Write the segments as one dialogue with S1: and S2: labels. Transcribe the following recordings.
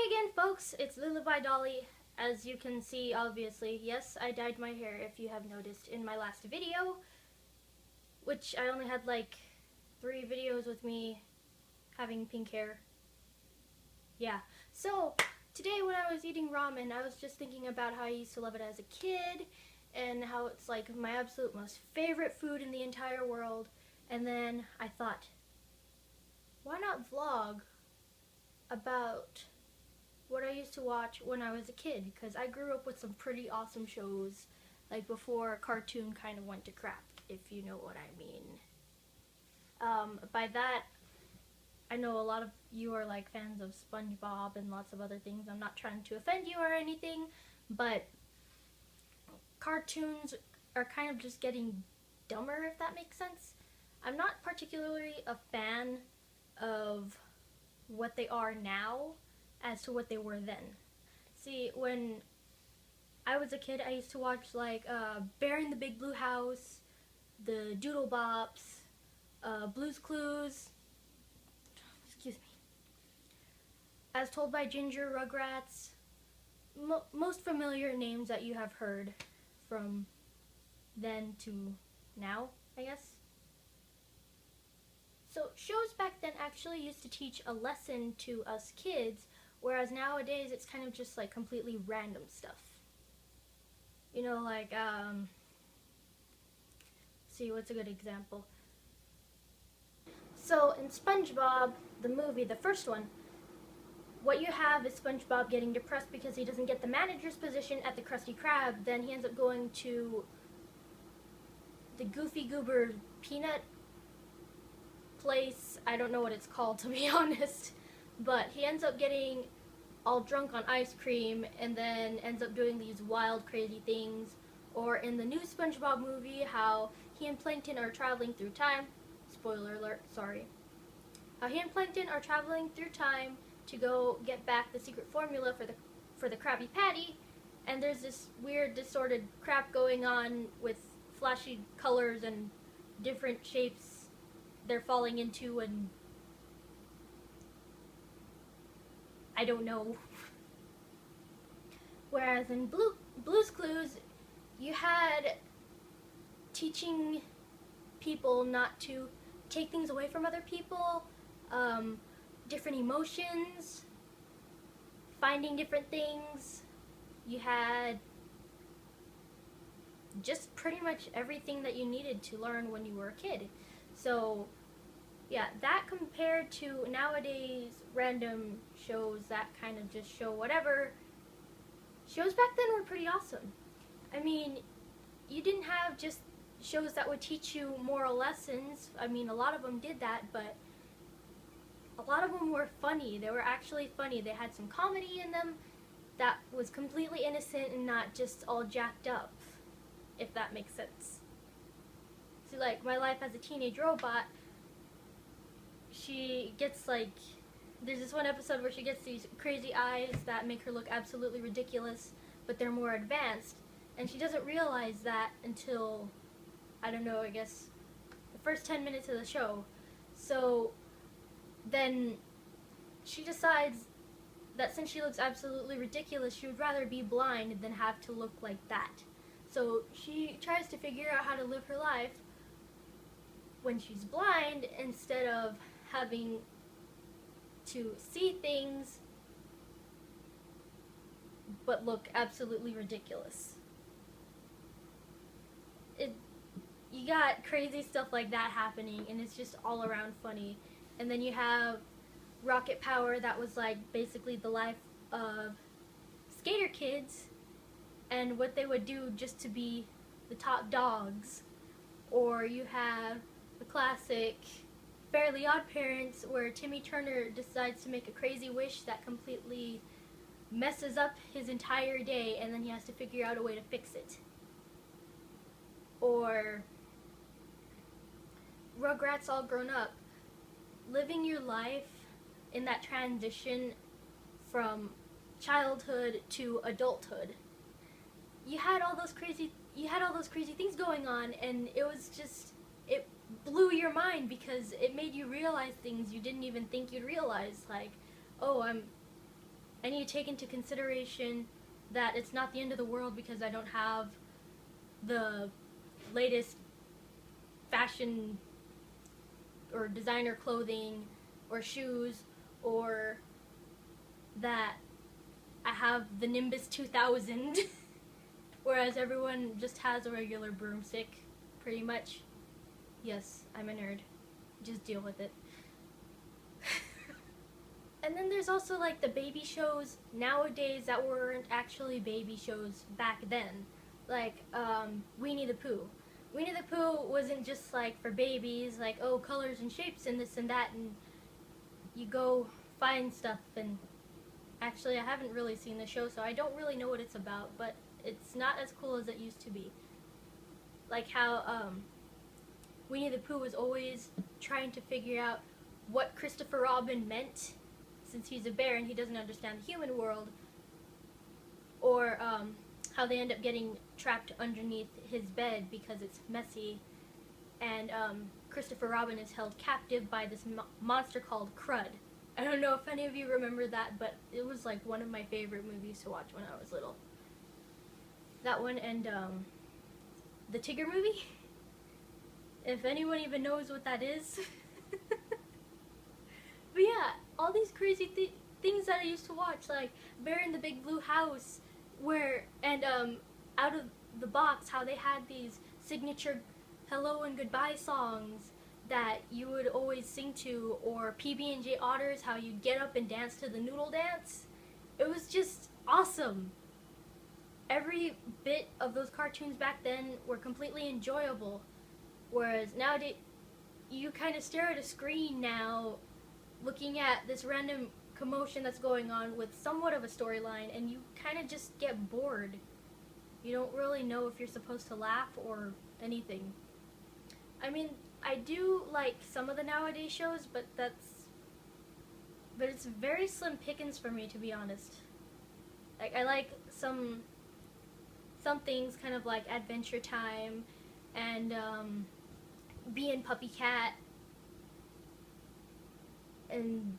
S1: again, folks. It's Lullaby Dolly. As you can see, obviously, yes, I dyed my hair, if you have noticed, in my last video, which I only had like 3 videos with me having pink hair. Yeah. So, today when I was eating ramen, I was just thinking about how I used to love it as a kid, and how it's like my absolute most favorite food in the entire world. And then I thought, why not vlog about what I used to watch when I was a kid, because I grew up with some pretty awesome shows, like before cartoon kind of went to crap, if you know what I mean. By that, I know a lot of you are like fans of SpongeBob and lots of other things. I'm not trying to offend you or anything, but cartoons are kind of just getting dumber, if that makes sense. I'm not particularly a fan of what they are now as to what they were then. See, when I was a kid, I used to watch like Bear in the Big Blue House, the Doodle Bops, Blue's Clues, excuse me, As Told by Ginger, Rugrats, most familiar names that you have heard from then to now, I guess. So shows back then actually used to teach a lesson to us kids, whereas nowadays it's kind of just like completely random stuff. You know, like, see, what's a good example? So in SpongeBob, the movie, the first one, what you have is SpongeBob getting depressed because he doesn't get the manager's position at the Krusty Krab. Then he ends up going to the Goofy Goober peanut place. I don't know what it's called, to be honest, but he ends up getting all drunk on ice cream and then ends up doing these wild, crazy things. Or in the new SpongeBob movie, how he and Plankton are traveling through time. Spoiler alert, sorry. How he and Plankton are traveling through time to go get back the secret formula for the Krabby Patty, and there's this weird, distorted crap going on with flashy colors and different shapes they're falling into, and I don't know. Whereas in Blue's Clues, you had teaching people not to take things away from other people, different emotions, finding different things. You had just pretty much everything that you needed to learn when you were a kid. So yeah, that compared to nowadays random shows that kind of just show whatever, shows back then were pretty awesome. I mean, you didn't have just shows that would teach you moral lessons. I mean, a lot of them did that, but a lot of them were funny. They were actually funny. They had some comedy in them that was completely innocent and not just all jacked up, if that makes sense. See, like, My Life as a Teenage Robot, she gets like, there's this one episode where she gets these crazy eyes that make her look absolutely ridiculous, but they're more advanced, and she doesn't realize that until, I don't know, I guess the first 10 minutes of the show. So then she decides that since she looks absolutely ridiculous, she would rather be blind than have to look like that. So she tries to figure out how to live her life when she's blind, instead of having to see things but look absolutely ridiculous. You got crazy stuff like that happening, and it's just all around funny. And then you have Rocket Power, that was like basically the life of skater kids and what they would do just to be the top dogs. Or you have the classic Fairly Odd Parents, where Timmy Turner decides to make a crazy wish that completely messes up his entire day, and then he has to figure out a way to fix it. Or Rugrats All Grown Up, living your life in that transition from childhood to adulthood. You had all those crazy things going on, and it was just, it blew your mind because it made you realize things you didn't even think you'd realize, like, oh, I'm I need to take into consideration that it's not the end of the world because I don't have the latest fashion or designer clothing or shoes, or that I have the Nimbus 2000 whereas everyone just has a regular broomstick, pretty much. Yes, I'm a nerd. Just deal with it. And then there's also like the baby shows nowadays that weren't actually baby shows back then. Like Winnie the Pooh. Winnie the Pooh wasn't just like for babies, like, oh, colors and shapes and this and that, and you go find stuff. And actually I haven't really seen the show, so I don't really know what it's about, but it's not as cool as it used to be. Like how Winnie the Pooh was always trying to figure out what Christopher Robin meant, since he's a bear and he doesn't understand the human world, or how they end up getting trapped underneath his bed because it's messy, and Christopher Robin is held captive by this monster called Crud. I don't know if any of you remember that, but it was like one of my favorite movies to watch when I was little. That one and the Tigger movie, if anyone even knows what that is. But yeah, all these crazy things that I used to watch, like Bear in the Big Blue House, and Out of the Box, how they had these signature hello and goodbye songs that you would always sing to, or PB&J Otters, how you get up and dance to the noodle dance. It was just awesome. Every bit of those cartoons back then were completely enjoyable, whereas nowadays you kind of stare at a screen now looking at this random commotion that's going on with somewhat of a storyline, and you kind of just get bored. You don't really know if you're supposed to laugh or anything. I mean, I do like some of the nowadays shows, but it's very slim pickings for me, to be honest. Like, I like some things, kind of like Adventure Time and Bee and Puppy Cat and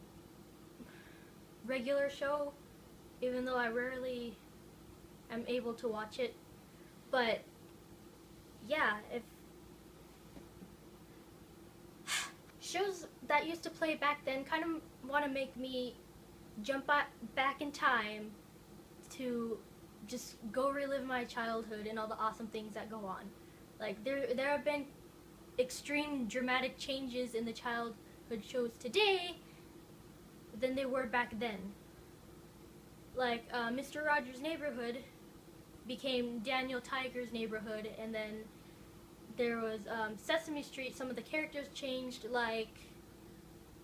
S1: regular show, even though I rarely am able to watch it. But yeah, if shows that used to play back then kind of want to make me jump back in time to just go relive my childhood and all the awesome things that go on. Like there have been extreme dramatic changes in the childhood shows today than they were back then. Like Mr. Rogers' Neighborhood became Daniel Tiger's Neighborhood, and then there was Sesame Street. Some of the characters changed, like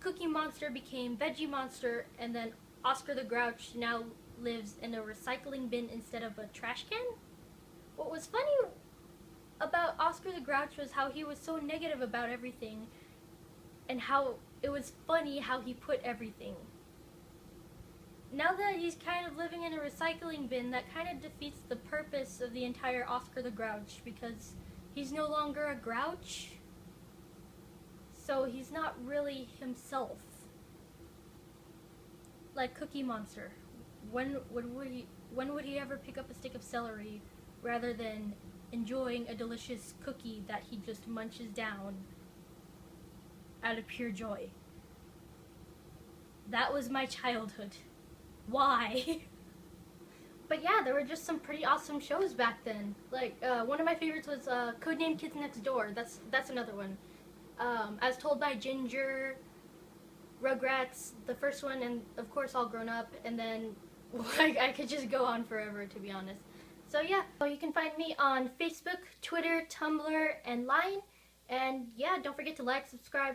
S1: Cookie Monster became Veggie Monster, and then Oscar the Grouch now lives in a recycling bin instead of a trash can. What was funny about Oscar the Grouch was how he was so negative about everything, and how it was funny how he put everything. Now that he's kind of living in a recycling bin, that kind of defeats the purpose of the entire Oscar the Grouch, because he's no longer a grouch, so he's not really himself. Like Cookie Monster. When would he ever pick up a stick of celery rather than enjoying a delicious cookie that he just munches down out of pure joy? That was my childhood. Why? But yeah, there were just some pretty awesome shows back then. Like one of my favorites was Codename Kids Next Door. That's another one. As Told by Ginger, Rugrats, the first one, and of course All Grown Up, and then I could just go on forever, to be honest. So yeah, so you can find me on Facebook, Twitter, Tumblr, and Line. And yeah, don't forget to like, subscribe.